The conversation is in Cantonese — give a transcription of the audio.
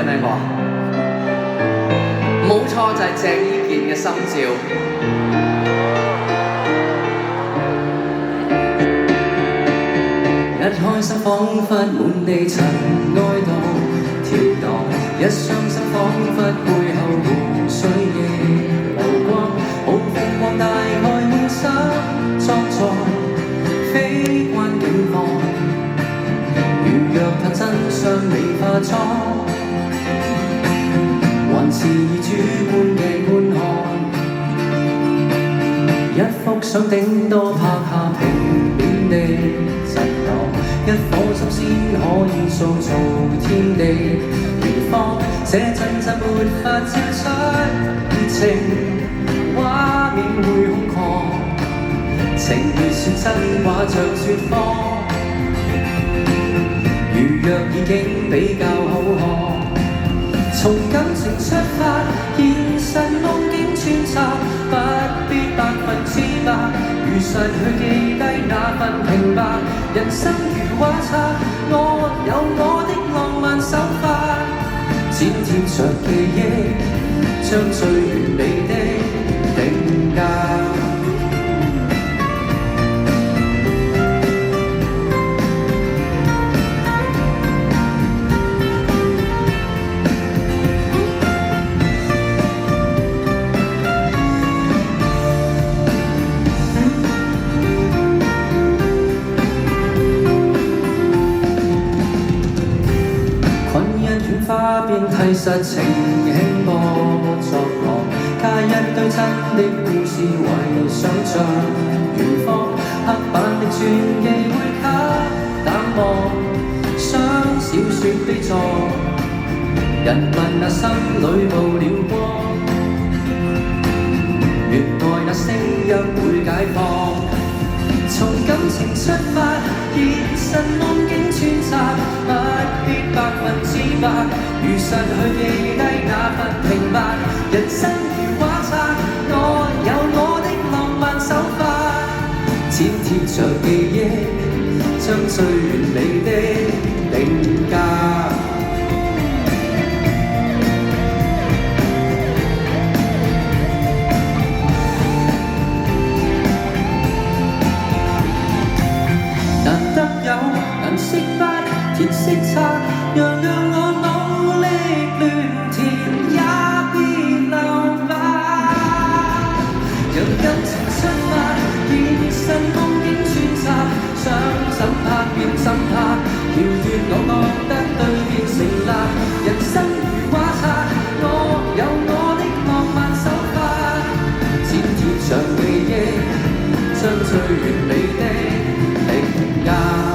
人聽過？冇錯，就係鄭伊健嘅《心照》。一開心彷彿滿地塵埃到跳蕩，一傷心彷彿背後湖水亦流光，好風光大概滿心裝載，非關境況。如若他真相未化妝，還是以主觀鏡觀看，一幅相頂多拍下平面的震盪，一顆心先可以塑造天地圓方，這陣陣沒法照出熱情，畫面會空曠，情如說真話像說謊。如若已經比較好看，從感情出發，現實夢境穿插，不必100%，如實去記低那份平白。人生如畫冊，我有我的浪漫手法，剪貼着記憶，將最完美的定格。花邊替實情輕播作樂，加一堆真的故事為想像圓方，黑板的傳記會給淡忘，想小説悲壯，人問那心裏無了光，原來那聲音會解放，從感情出發，現實夢境穿插，不必100%，如實去記低那份平白。人生如畫冊，我有我的浪漫手法，剪貼着記憶，將最完美的定格。難得有銀色筆、填色冊，讓我努力亂填，也別留白。讓感情出發，現實夢境穿插，想怎拍便怎拍，橋段我覺得對便成立。人生如畫冊，我有我的浪漫手法，剪貼着記憶，將最完美的定格。